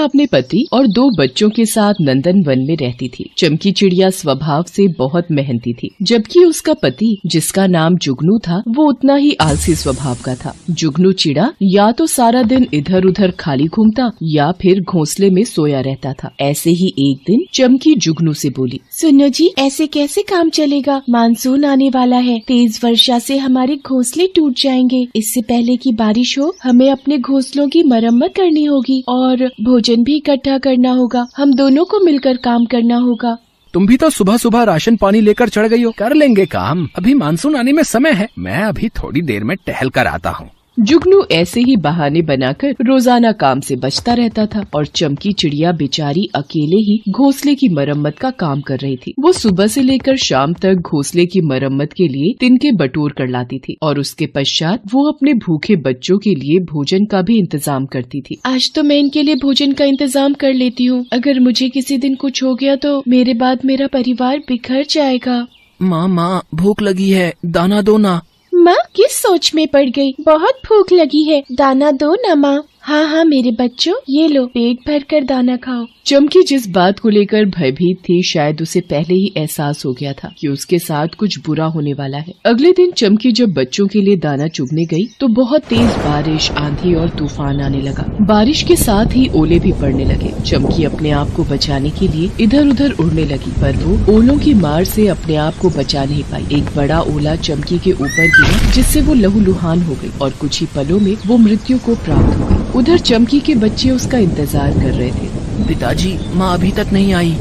चिड़िया अपने पति और 2 बच्चों के साथ नंदन वन में रहती थी। चमकी चिड़िया स्वभाव से बहुत मेहनती थी, जबकि उसका पति, जिसका नाम जुगनू था, वो उतना ही आलसी स्वभाव का था। जुगनू चिड़ा या तो सारा दिन इधर उधर खाली घूमता या फिर घोंसले में सोया रहता था। ऐसे ही एक दिन चमकी जुगनू से बोली, सुनो जी, ऐसे कैसे काम चलेगा? मानसून आने वाला है, तेज वर्षा से हमारे घोंसले टूट जाएंगे। इससे पहले कि बारिश हो, हमें अपने घोंसलों की मरम्मत करनी होगी और भोजन भी इकट्ठा करना होगा। हम दोनों को मिलकर काम करना होगा। तुम भी तो सुबह सुबह राशन पानी लेकर चढ़ गई हो। कर लेंगे काम, अभी मानसून आने में समय है। मैं अभी थोड़ी देर में टहल कर आता हूँ। जुगनू ऐसे ही बहाने बनाकर रोजाना काम से बचता रहता था और चमकी चिड़िया बेचारी अकेले ही घोंसले की मरम्मत का काम कर रही थी। वो सुबह से लेकर शाम तक घोंसले की मरम्मत के लिए तिनके बटोर कर लाती थी और उसके पश्चात वो अपने भूखे बच्चों के लिए भोजन का भी इंतजाम करती थी। आज तो मैं इनके लिए भोजन का इंतजाम कर लेती हूँ। अगर मुझे किसी दिन कुछ हो गया तो मेरे बाद मेरा परिवार बिखर जाएगा। माँ भूख लगी है, दाना दो ना। माँ किस सोच में पड़ गई? बहुत भूख लगी है, दाना दो ना माँ। हाँ मेरे बच्चों, ये लो, पेट भर कर दाना खाओ। चमकी जिस बात को लेकर भयभीत थी, शायद उसे पहले ही एहसास हो गया था कि उसके साथ कुछ बुरा होने वाला है। अगले दिन चमकी जब बच्चों के लिए दाना चुगने गई तो बहुत तेज बारिश, आंधी और तूफान आने लगा। बारिश के साथ ही ओले भी पड़ने लगे। चमकी अपने आप को बचाने के लिए इधर उधर उड़ने लगी, पर वो ओलों की मार से अपने आप को बचा नहीं पाई। एक बड़ा ओला चमकी के ऊपर गिरा, जिससे वो लहूलुहान हो गई और कुछ ही पलों में वो मृत्यु को प्राप्त हो गई। उधर चमकी के बच्चे उसका इंतजार कर रहे थे। पिताजी, माँ अभी तक नहीं आई।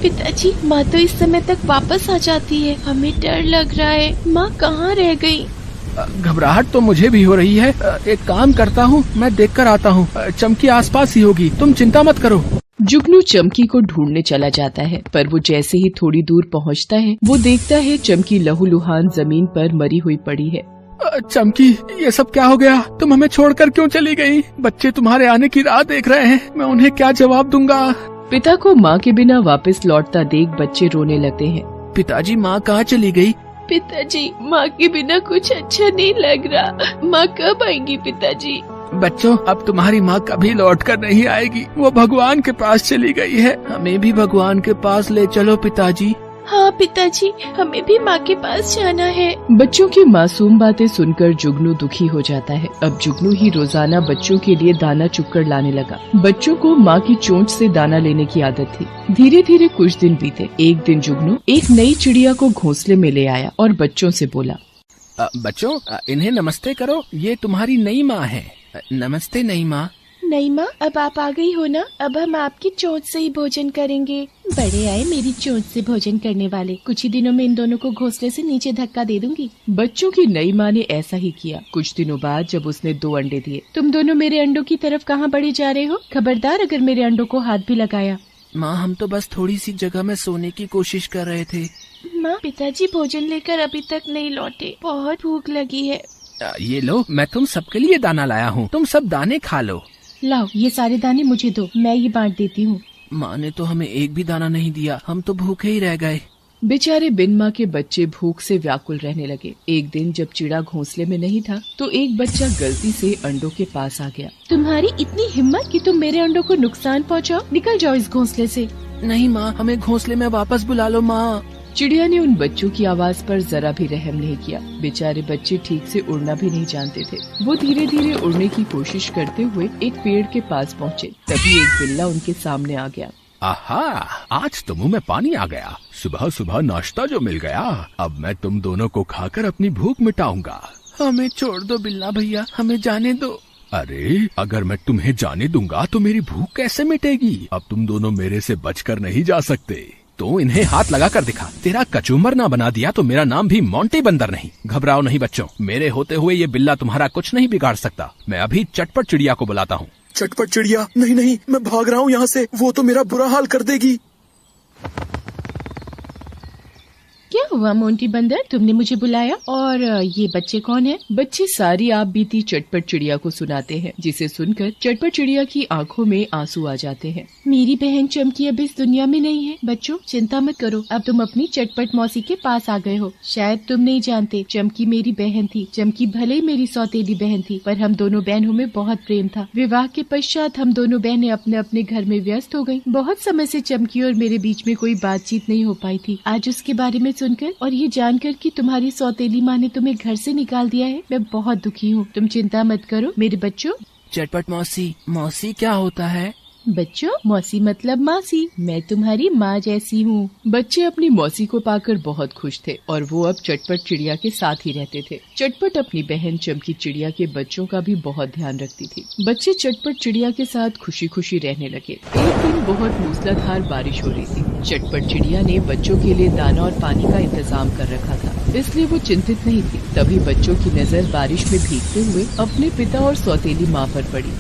पिताजी, माँ तो इस समय तक वापस आ जाती है। हमें डर लग रहा है, माँ कहाँ रह गई? घबराहट तो मुझे भी हो रही है। एक काम करता हूँ, मैं देख कर आता हूँ। चमकी आसपास ही होगी, तुम चिंता मत करो। जुगनू चमकी को ढूंढने चला जाता है, पर वो जैसे ही थोड़ी दूर पहुँचता है, वो देखता है चमकी लहूलुहान जमीन पर मरी हुई पड़ी है। चमकी, ये सब क्या हो गया? तुम हमें छोड़कर क्यों चली गई? बच्चे तुम्हारे आने की राह देख रहे हैं, मैं उन्हें क्या जवाब दूंगा? पिता को माँ के बिना वापस लौटता देख बच्चे रोने लगते हैं। पिताजी, माँ कहाँ चली गई? पिताजी, माँ के बिना कुछ अच्छा नहीं लग रहा। माँ कब आएंगी पिताजी? बच्चों, अब तुम्हारी माँ कभी लौट कर नहीं आएगी। वो भगवान के पास चली गई है। हमें भी भगवान के पास ले चलो पिताजी। हाँ पिताजी, हमें भी माँ के पास जाना है। बच्चों की मासूम बातें सुनकर जुगनू दुखी हो जाता है। अब जुगनू ही रोजाना बच्चों के लिए दाना चुगकर लाने लगा। बच्चों को माँ की चोंच से दाना लेने की आदत थी। धीरे धीरे कुछ दिन बीते। एक दिन जुगनू एक नई चिड़िया को घोंसले में ले आया और बच्चों से बोला, बच्चों, इन्हें नमस्ते करो, ये तुम्हारी नई माँ है। नमस्ते नई माँ। नहीं माँ, अब आप आ गई हो ना, अब हम आपकी चोंच से ही भोजन करेंगे। बड़े आए मेरी चोंच से भोजन करने वाले। कुछ ही दिनों में इन दोनों को घोंसले से नीचे धक्का दे दूंगी। बच्चों की नई माँ ने ऐसा ही किया। कुछ दिनों बाद जब उसने 2 अंडे दिए। तुम दोनों मेरे अंडों की तरफ कहाँ बढ़े जा रहे हो? खबरदार अगर मेरे अंडों को हाथ भी लगाया। माँ, हम तो बस थोड़ी सी जगह में सोने की कोशिश कर रहे थे। माँ, पिताजी भोजन लेकर अभी तक नहीं लौटे, बहुत भूख लगी है। ये लो, मैं तुम सबके लिए दाना लाया हूँ, तुम सब दाने खा लो। लाओ, ये सारे दाने मुझे दो, मैं ये बांट देती हूँ। माँ ने तो हमें एक भी दाना नहीं दिया, हम तो भूखे ही रह गए। बेचारे बिन माँ के बच्चे भूख से व्याकुल रहने लगे। एक दिन जब चिड़ा घोंसले में नहीं था तो एक बच्चा गलती से अंडों के पास आ गया। तुम्हारी इतनी हिम्मत कि तुम मेरे अंडों को नुकसान पहुँचाओ? निकल जाओ इस घोंसले से। नहीं माँ, हमें घोंसले में वापस बुला लो माँ। चिड़िया ने उन बच्चों की आवाज पर जरा भी रहम नहीं किया। बेचारे बच्चे ठीक से उड़ना भी नहीं जानते थे। वो धीरे धीरे उड़ने की कोशिश करते हुए एक पेड़ के पास पहुँचे। तभी एक बिल्ला उनके सामने आ गया। आहा, आज तो मुंह में पानी आ गया। सुबह सुबह नाश्ता जो मिल गया, अब मैं तुम दोनों को खाकर अपनी भूख मिटाऊंगा। हमें छोड़ दो बिल्ला भैया, हमें जाने दो। अरे, अगर मैं तुम्हें जाने दूंगा तो मेरी भूख कैसे मिटेगी? अब तुम दोनों मेरे से बचकर नहीं जा सकते। तो इन्हें हाथ लगा कर दिखा। तेरा कचूमर ना बना दिया तो मेरा नाम भी मोंटी बंदर नहीं। घबराओ नहीं बच्चों, मेरे होते हुए ये बिल्ला तुम्हारा कुछ नहीं बिगाड़ सकता। मैं अभी चटपट चिड़िया को बुलाता हूँ। चटपट चिड़िया? नहीं नहीं, मैं भाग रहा हूँ यहाँ से, वो तो मेरा बुरा हाल कर देगी। क्या हुआ मोंटी बंदर, तुमने मुझे बुलाया? और ये बच्चे कौन है? बच्चे सारी आप बीती चटपट चिड़िया को सुनाते हैं, जिसे सुनकर चटपट चिड़िया की आंखों में आंसू आ जाते हैं। मेरी बहन चमकी अब इस दुनिया में नहीं है। बच्चों चिंता मत करो, अब तुम अपनी चटपट मौसी के पास आ गए हो। शायद तुम नहीं जानते, चमकी मेरी बहन थी। चमकी भले ही मेरी सौतेली बहन थी, पर हम दोनों बहनों में बहुत प्रेम था। विवाह के पश्चात हम दोनों बहनें अपने अपने घर में व्यस्त हो गयी। बहुत समय से चमकी और मेरे बीच में कोई बातचीत नहीं हो पाई थी। आज उसके बारे में सुनकर और ये जानकर कि तुम्हारी सौतेली माँ ने तुम्हें घर से निकाल दिया है, मैं बहुत दुखी हूँ। तुम चिंता मत करो मेरे बच्चों। चटपट मौसी, मौसी क्या होता है? बच्चों मौसी मतलब मासी, मैं तुम्हारी माँ जैसी हूँ। बच्चे अपनी मौसी को पाकर बहुत खुश थे और वो अब चटपट चिड़िया के साथ ही रहते थे। चटपट अपनी बहन चमकी चिड़िया के बच्चों का भी बहुत ध्यान रखती थी। बच्चे चटपट चिड़िया के साथ खुशी खुशी रहने लगे। एक दिन बहुत मूसलाधार बारिश हो रही थी। चटपट चिड़िया ने बच्चों के लिए दाना और पानी का इंतजाम कर रखा था, इसलिए वो चिंतित नहीं थी। तभी बच्चों की नजर बारिश में भीगते हुए अपने पिता और सौतेली माँ पर पड़ी।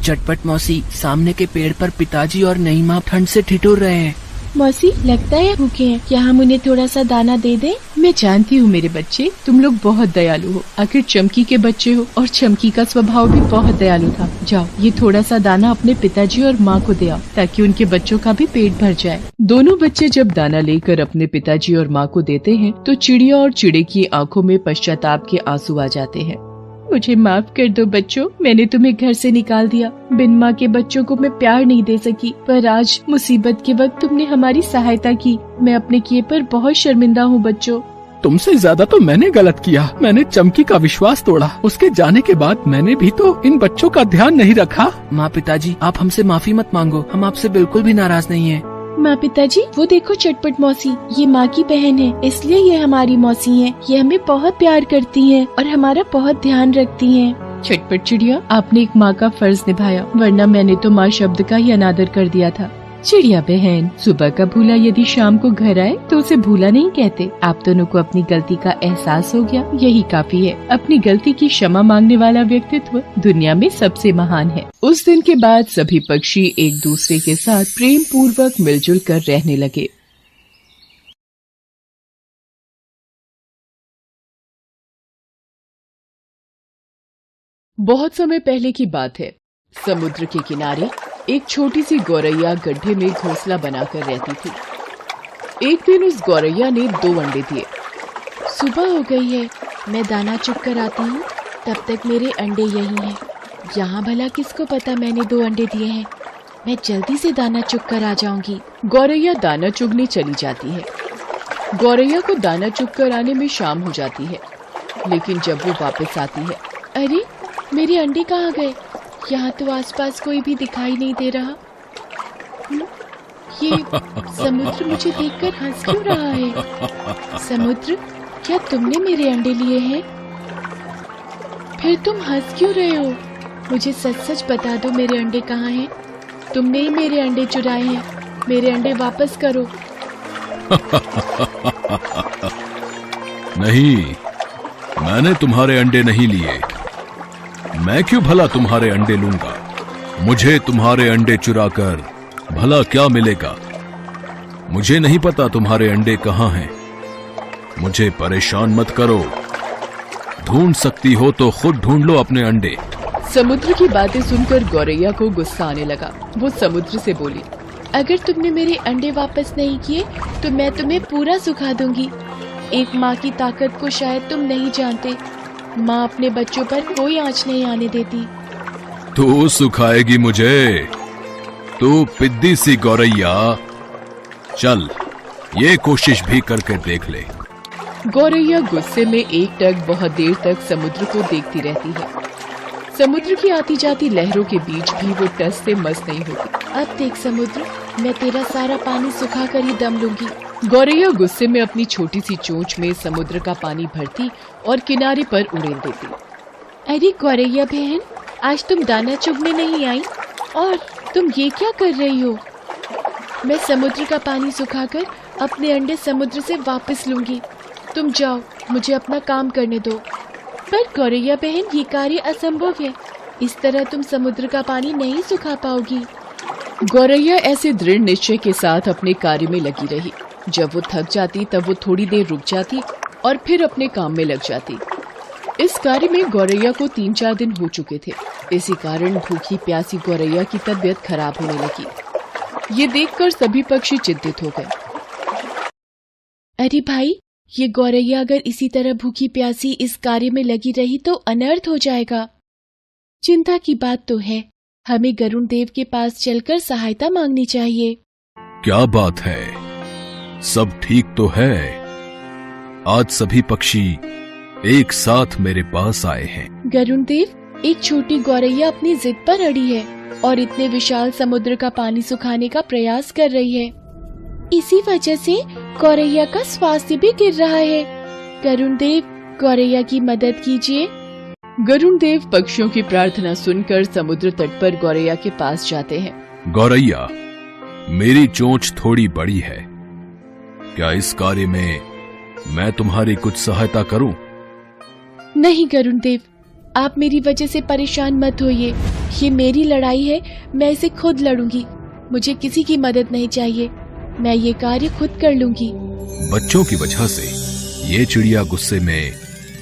चटपट मौसी, सामने के पेड़ पर पिताजी और नई माँ ठंड से ठिठुर रहे हैं। मौसी लगता है भूखे हैं, क्या हम उन्हें थोड़ा सा दाना दे दें? मैं जानती हूँ मेरे बच्चे, तुम लोग बहुत दयालु हो। आखिर चमकी के बच्चे हो और चमकी का स्वभाव भी बहुत दयालु था। जाओ ये थोड़ा सा दाना अपने पिताजी और माँ को दे आओ, ताकि उनके बच्चों का भी पेट भर जाए। दोनों बच्चे जब दाना लेकर अपने पिताजी और माँ को देते हैं तो चिड़िया और चिड़े की आंखों में पश्चाताप के आंसू आ जाते हैं। मुझे माफ कर दो बच्चों, मैंने तुम्हें घर से निकाल दिया। बिन माँ के बच्चों को मैं प्यार नहीं दे सकी, पर आज मुसीबत के वक्त तुमने हमारी सहायता की। मैं अपने किए पर बहुत शर्मिंदा हूँ बच्चों। तुमसे ज्यादा तो मैंने गलत किया। मैंने चमकी का विश्वास तोड़ा। उसके जाने के बाद मैंने भी तो इन बच्चों का ध्यान नहीं रखा। माँ पिताजी, आप हमसे माफी मत मांगो, हम आपसे बिल्कुल भी नाराज नहीं है। माँ पिताजी, वो देखो चटपट मौसी, ये माँ की बहन है, इसलिए ये हमारी मौसी है। ये हमें बहुत प्यार करती है और हमारा बहुत ध्यान रखती है। चटपट चिड़िया, आपने एक माँ का फर्ज निभाया, वरना मैंने तो माँ शब्द का ही अनादर कर दिया था। चिड़िया बहन, सुबह का भूला यदि शाम को घर आए तो उसे भूला नहीं कहते। आप दोनों को अपनी गलती का एहसास हो गया, यही काफी है। अपनी गलती की क्षमा मांगने वाला व्यक्तित्व दुनिया में सबसे महान है। उस दिन के बाद सभी पक्षी एक दूसरे के साथ प्रेम पूर्वक मिलजुल कर रहने लगे। बहुत समय पहले की बात है। समुद्र के किनारे एक छोटी सी गौरैया गड्ढे में घोंसला बनाकर रहती थी। एक दिन उस गौरैया ने 2 अंडे दिए। सुबह हो गई है, मैं दाना चुग कर आती हूँ, तब तक मेरे अंडे यही हैं। यहाँ भला किसको पता मैंने 2 अंडे दिए हैं। मैं जल्दी से दाना चुग कर आ जाऊंगी। गौरैया दाना चुगने चली जाती है। गौरैया को दाना चुग कर आने में शाम हो जाती है, लेकिन जब वो वापस आती है, अरे मेरे अंडे कहाँ गए? यहाँ तो आसपास कोई भी दिखाई नहीं दे रहा। ये समुद्र मुझे देखकर हंस क्यों रहा है? समुद्र, क्या तुमने मेरे अंडे लिए हैं? फिर तुम हंस क्यों रहे हो? मुझे सच सच बता दो मेरे अंडे कहाँ हैं? तुमने ही मेरे अंडे चुराए हैं। मेरे अंडे वापस करो। नहीं, मैंने तुम्हारे अंडे नहीं लिए। मैं क्यों भला तुम्हारे अंडे लूंगा? मुझे तुम्हारे अंडे चुराकर भला क्या मिलेगा? मुझे नहीं पता तुम्हारे अंडे कहाँ हैं। मुझे परेशान मत करो। ढूंढ सकती हो तो खुद ढूंढ लो अपने अंडे। समुद्र की बातें सुनकर गौरैया को गुस्सा आने लगा। वो समुद्र से बोली, अगर तुमने मेरे अंडे वापस नहीं किए तो मैं तुम्हें पूरा सुखा दूंगी। एक माँ की ताकत को शायद तुम नहीं जानते। माँ अपने बच्चों पर कोई आंच नहीं आने देती। तू सुखाएगी मुझे? तू पिद्दी सी गौरैया, चल ये कोशिश भी करके देख ले। गौरैया गुस्से में एकटक बहुत देर तक समुद्र को देखती रहती है। समुद्र की आती जाती लहरों के बीच भी वो टस से मस नहीं होती। अब देख समुद्र, मैं तेरा सारा पानी सुखा कर ही दम लूंगी। गौरैया गुस्से में अपनी छोटी सी चोंच में समुद्र का पानी भरती और किनारे पर उड़ेल देती। अरे गौरैया बहन, आज तुम दाना चुगने नहीं आई और तुम ये क्या कर रही हो? मैं समुद्र का पानी सुखाकर अपने अंडे समुद्र से वापस लूंगी। तुम जाओ, मुझे अपना काम करने दो। पर गौरैया बहन, ये कार्य असंभव है। इस तरह तुम समुद्र का पानी नहीं सुखा पाओगी। गौरैया ऐसे दृढ़ निश्चय के साथ अपने कार्य में लगी रही। जब वो थक जाती तब वो थोड़ी देर रुक जाती और फिर अपने काम में लग जाती। इस कार्य में गौरैया को 3-4 दिन हो चुके थे। इसी कारण भूखी प्यासी गौरैया की तबीयत खराब होने लगी। ये देखकर सभी पक्षी चिंतित हो गए। अरे भाई, ये गौरैया अगर इसी तरह भूखी प्यासी इस कार्य में लगी रही तो अनर्थ हो जाएगा। चिंता की बात तो है, हमें गरुड़ देव के पास चलकर सहायता मांगनी चाहिए। क्या बात है, सब ठीक तो है? आज सभी पक्षी एक साथ मेरे पास आए हैं। गरुड़ देव, एक छोटी गौरैया अपनी जिद पर अड़ी है और इतने विशाल समुद्र का पानी सुखाने का प्रयास कर रही है। इसी वजह से गौरैया का स्वास्थ्य भी गिर रहा है। गरुड़ देव, गौरैया की मदद कीजिए। गरुड़ देव पक्षियों की प्रार्थना सुनकर समुद्र तट पर गौरैया के पास जाते हैं। गौरैया, मेरी चोंच थोड़ी बड़ी है, क्या इस कार्य में मैं तुम्हारी कुछ सहायता करूं? नहीं गरुड़ देव, आप मेरी वजह से परेशान मत होइए। ये मेरी लड़ाई है, मैं इसे खुद लड़ूंगी। मुझे किसी की मदद नहीं चाहिए, मैं ये कार्य खुद कर लूंगी। बच्चों की वजह से ये चिड़िया गुस्से में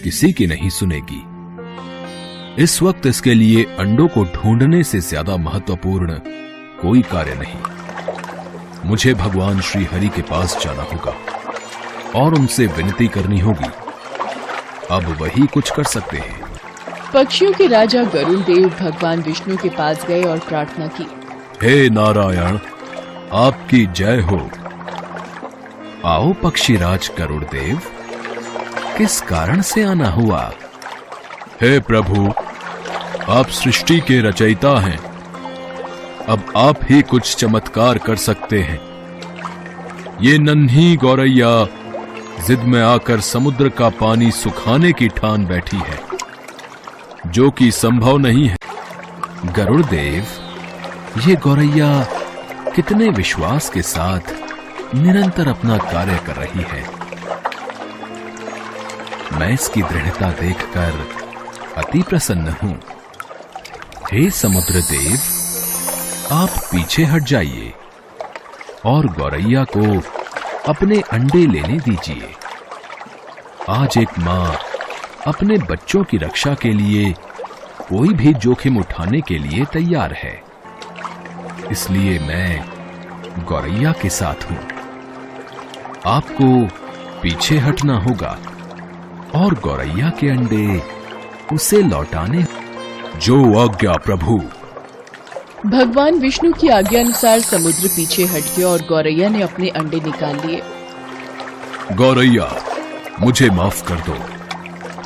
किसी की नहीं सुनेगी। इस वक्त इसके लिए अंडों को ढूंढने से ज्यादा महत्वपूर्ण कोई कार्य नहीं। मुझे भगवान श्री हरि के पास जाना होगा और उनसे विनती करनी होगी। अब वही कुछ कर सकते हैं। पक्षियों के राजा गरुड़ देव भगवान विष्णु के पास गए और प्रार्थना की। हे नारायण, आपकी जय हो। आओ पक्षीराज गरुड़ देव, किस कारण से आना हुआ? हे प्रभु, आप सृष्टि के रचयिता हैं, अब आप ही कुछ चमत्कार कर सकते हैं। ये नन्ही गौरैया जिद में आकर समुद्र का पानी सुखाने की ठान बैठी है, जो कि संभव नहीं है। गरुड़ देव, ये गौरैया कितने विश्वास के साथ निरंतर अपना कार्य कर रही है। मैं इसकी दृढ़ता देखकर अति प्रसन्न हूं। हे समुद्र देव, आप पीछे हट जाइए और गौरैया को अपने अंडे लेने दीजिए। आज एक मां अपने बच्चों की रक्षा के लिए कोई भी जोखिम उठाने के लिए तैयार है, इसलिए मैं गौरैया के साथ हूं। आपको पीछे हटना होगा और गौरैया के अंडे उसे लौटाने। जो आज्ञा प्रभु। भगवान विष्णु की आज्ञा अनुसार समुद्र पीछे हट गया और गौरैया ने अपने अंडे निकाल लिए। गौरैया, मुझे माफ कर दो,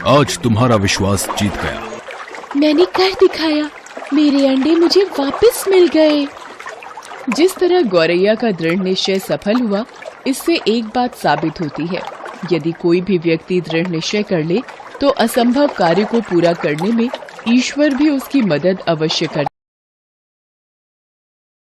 आज तुम्हारा विश्वास जीत गया। मैंने कर दिखाया, मेरे अंडे मुझे वापस मिल गए। जिस तरह गौरैया का दृढ़ निश्चय सफल हुआ, इससे एक बात साबित होती है, यदि कोई भी व्यक्ति दृढ़ निश्चय कर ले तो असंभव कार्य को पूरा करने में ईश्वर भी उसकी मदद अवश्य कर